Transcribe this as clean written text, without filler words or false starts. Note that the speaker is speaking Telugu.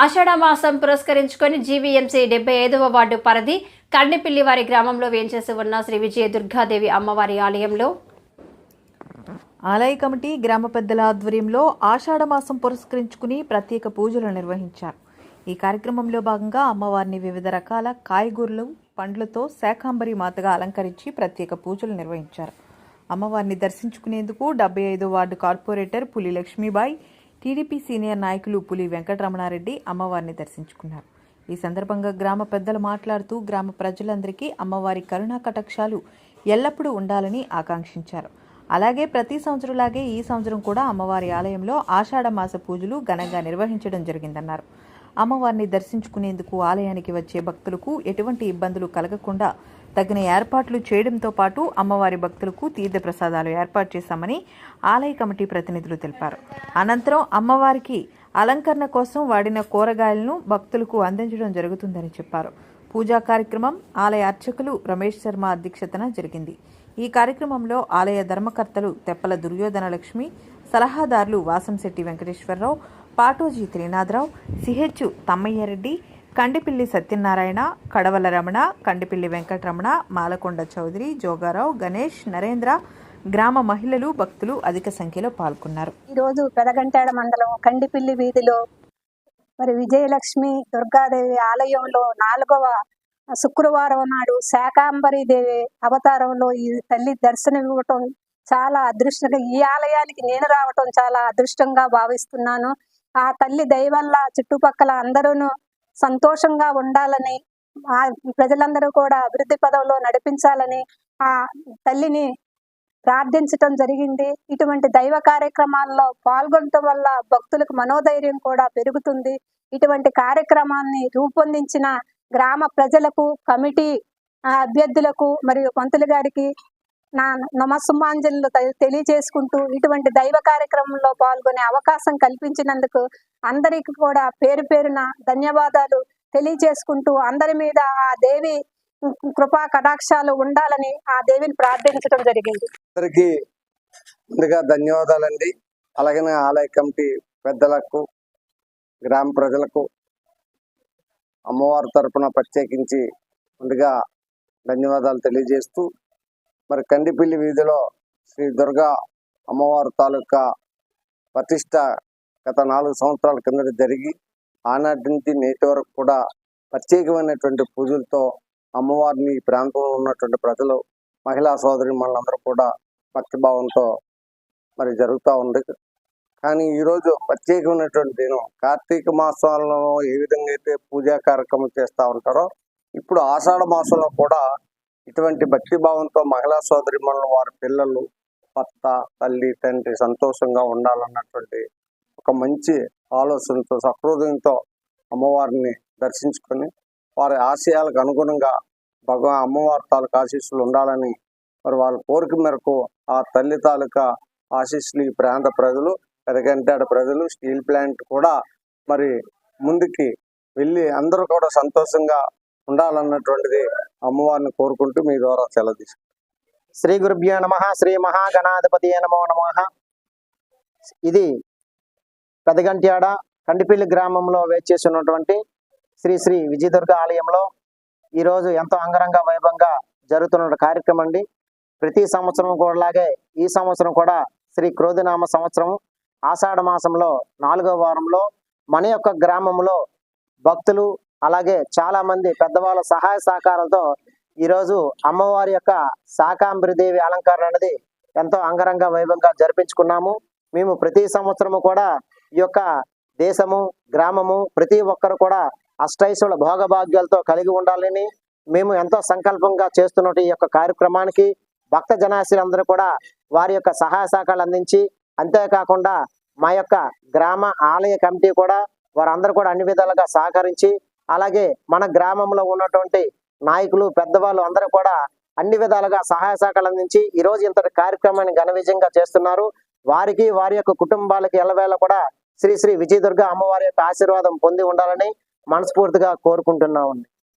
ఆషాఢ మాసం పురస్కరించుకొని జీవీఎంసీ 75వ వార్డు పరిధి కండిపిల్లివారి గ్రామంలో వేంచేసి ఉన్న శ్రీ విజయ దుర్గాదేవి అమ్మవారి ఆలయంలో ఆలయ కమిటీ గ్రామ పెద్దల ఆధ్వర్యంలో ఆషాఢ మాసం పురస్కరించుకుని ప్రత్యేక పూజలు నిర్వహించారు. ఈ కార్యక్రమంలో భాగంగా అమ్మవారిని వివిధ రకాల కాయగూరలు, పండ్లతో శాకాంబరి మాతగా అలంకరించి ప్రత్యేక పూజలు నిర్వహించారు. అమ్మవారిని దర్శించుకునేందుకు 75వ వార్డు కార్పొరేటర్ పులి లక్ష్మీబాయి, టీడీపీ సీనియర్ నాయకులు పులి వెంకటరమణారెడ్డి అమ్మవారిని దర్శించుకున్నారు. ఈ సందర్భంగా గ్రామ పెద్దలు మాట్లాడుతూ గ్రామ ప్రజలందరికీ అమ్మవారి కరుణా కటాక్షాలు ఎల్లప్పుడూ ఉండాలని ఆకాంక్షించారు. అలాగే ప్రతి సంవత్సరంలాగే ఈ సంవత్సరం కూడా అమ్మవారి ఆలయంలో ఆషాఢ మాస పూజలు ఘనంగా నిర్వహించడం జరిగిందన్నారు. అమ్మవారిని దర్శించుకునేందుకు ఆలయానికి వచ్చే భక్తులకు ఎటువంటి ఇబ్బందులు కలగకుండా తగిన ఏర్పాట్లు చేయడంతో పాటు అమ్మవారి భక్తులకు తీర్థప్రసాదాలు ఏర్పాటు చేశామని ఆలయ కమిటీ ప్రతినిధులు తెలిపారు. అనంతరం అమ్మవారికి అలంకరణ కోసం వాడిన కూరగాయలను భక్తులకు అందించడం జరుగుతుందని చెప్పారు. పూజా కార్యక్రమం ఆలయ అర్చకులు రమేష్ శర్మ అధ్యక్షతన జరిగింది. ఈ కార్యక్రమంలో ఆలయ ధర్మకర్తలు తెప్పల దుర్యోధన లక్ష్మి, సలహాదారులు వాసంశెట్టి వెంకటేశ్వరరావు, పాటోజీ త్రినాథరావు, సిహెచ్ తమ్మయ్యారెడ్డి, కండిపిల్లి సత్యనారాయణ, కడవల రమణ, కండిపిల్లి వెంకటరమణ, మాలకొండ చౌదరి, జోగారావు, గణేష్, నరేంద్ర, గ్రామ మహిళలు, భక్తులు అధిక సంఖ్యలో పాల్గొన్నారు. ఈరోజు పెదగంటాడ మండలం కండిపిల్లి వీధిలో మరి విజయలక్ష్మి దుర్గాదేవి ఆలయంలో 4వ శుక్రవారం నాడు శాకాంబరి దేవి అవతారంలో ఈ తల్లి దర్శనం ఇవ్వటం చాలా అదృష్టంగా, ఈ ఆలయానికి నేను రావటం చాలా అదృష్టంగా భావిస్తున్నాను. ఆ తల్లి దయ వల్ల చుట్టుపక్కల అందరూ సంతోషంగా ఉండాలని, ఆ ప్రజలందరూ కూడా అభివృద్ధి పదవిలో నడిపించాలని ఆ తల్లిని ప్రార్థించటం జరిగింది. ఇటువంటి దైవ కార్యక్రమాల్లో పాల్గొనటం వల్ల భక్తులకు మనోధైర్యం కూడా పెరుగుతుంది. ఇటువంటి కార్యక్రమాన్ని రూపొందించిన గ్రామ ప్రజలకు, కమిటీ అభ్యర్థులకు మరియు పంతులు గారికి నా నమస్సుమాంజలు తెలియజేసుకుంటూ ఇటువంటి దైవ కార్యక్రమంలో పాల్గొనే అవకాశం కల్పించినందుకు అందరికి కూడా పేరు పేరున ధన్యవాదాలు తెలియజేసుకుంటూ అందరి మీద ఆ దేవి కృపా కటాక్షాలు ఉండాలని ఆ దేవిని ప్రార్థించడం జరిగింది. అందరికీ ముందుగా ధన్యవాదాలండి. అలాగే ఆలయ కమిటీ పెద్దలకు, గ్రామ ప్రజలకు అమ్మవారి తరపున ప్రత్యేకించి ముందుగా ధన్యవాదాలు తెలియజేస్తూ, మరి కండిపిల్లి వీధిలో శ్రీ దుర్గా అమ్మవారి తాలూకా ప్రతిష్ట గత 4 సంవత్సరాల కిందట జరిగి ఆనాటి నుంచి నేటి వరకు కూడా ప్రత్యేకమైనటువంటి పూజలతో అమ్మవారిని ఈ ప్రాంతంలో ఉన్నటువంటి ప్రజలు, మహిళా సోదరి మనందరూ కూడా భక్తిభావంతో మరి జరుగుతూ ఉంది. కానీ ఈరోజు ప్రత్యేకమైనటువంటి దినం. కార్తీక మాసాలలో ఏ విధంగా అయితే పూజా కార్యక్రమం చేస్తూ ఉంటారో, ఇప్పుడు ఆషాఢ మాసంలో కూడా ఇటువంటి భక్తిభావంతో మహిళా సోదరి మనులు, వారి పిల్లలు, భర్త, తల్లి, తండ్రి సంతోషంగా ఉండాలన్నటువంటి ఒక మంచి ఆలోచనతో, సహృదయంతో అమ్మవారిని దర్శించుకొని వారి ఆశయాలకు అనుగుణంగా అమ్మవారి తాలూకా ఆశీస్సులు ఉండాలని మరి వాళ్ళ కోరిక మేరకు ఆ తల్లి తాలూకా ఆశీస్సులు ఈ ప్రాంత ప్రజలు, పెదగంటాడ ప్రజలు, స్టీల్ ప్లాంట్ కూడా మరి ముందుకి వెళ్ళి అందరూ కూడా సంతోషంగా ఉండాలన్నటువంటిది అమ్మవారిని కోరుకుంటూ మీ ద్వారా సెలవు తీసుకుంటాం. శ్రీ గురుభ్యో నమః. శ్రీ మహాగణాధిపతి నమో నమః. ఇది పెదగంట్యాడ కండిపిల్లి గ్రామంలో వేచేసి ఉన్నటువంటి శ్రీ శ్రీ విజయదుర్గ ఆలయంలో ఈరోజు ఎంతో అంగరంగ వైభవంగా జరుగుతున్న కార్యక్రమం అండి. ప్రతి సంవత్సరం కూడాలాగే ఈ సంవత్సరం కూడా శ్రీ క్రోధినామ సంవత్సరం ఆషాఢ మాసంలో 4వ వారంలో మన యొక్క గ్రామంలో భక్తులు అలాగే చాలా మంది పెద్దవాళ్ళ సహాయ సహకారాలతో ఈరోజు అమ్మవారి యొక్క శాకాంబరి దేవి అలంకరణ అనేది ఎంతో అంగరంగ వైభవంగా జరిపించుకున్నాము. మేము ప్రతి సంవత్సరము కూడా ఈ యొక్క దేశము, గ్రామము, ప్రతి ఒక్కరు కూడా అష్టైశ్వర్య భోగభాగ్యాలతో కలిగి ఉండాలని మేము ఎంతో సంకల్పంగా చేస్తున్నట్టు ఈ యొక్క కార్యక్రమానికి భక్త జనాశీలందరూ కూడా వారి యొక్క సహాయ సహకారాలు అందించి, అంతేకాకుండా మా యొక్క గ్రామ ఆలయ కమిటీ కూడా వారందరూ కూడా అన్ని విధాలుగా సహకరించి, అలాగే మన గ్రామంలో ఉన్నటువంటి నాయకులు, పెద్దవాళ్ళు అందరూ కూడా అన్ని విధాలుగా సహాయ సహకారాలు అందించి ఈరోజు ఇంతటి కార్యక్రమాన్ని ఘన విజయంగా చేస్తున్నారు. వారికి, వారి యొక్క కుటుంబాలకి ఎల్లవేళ కూడా శ్రీ శ్రీ విజయదుర్గ అమ్మవారి యొక్క ఆశీర్వాదం పొంది ఉండాలని మనస్ఫూర్తిగా కోరుకుంటున్నామండి.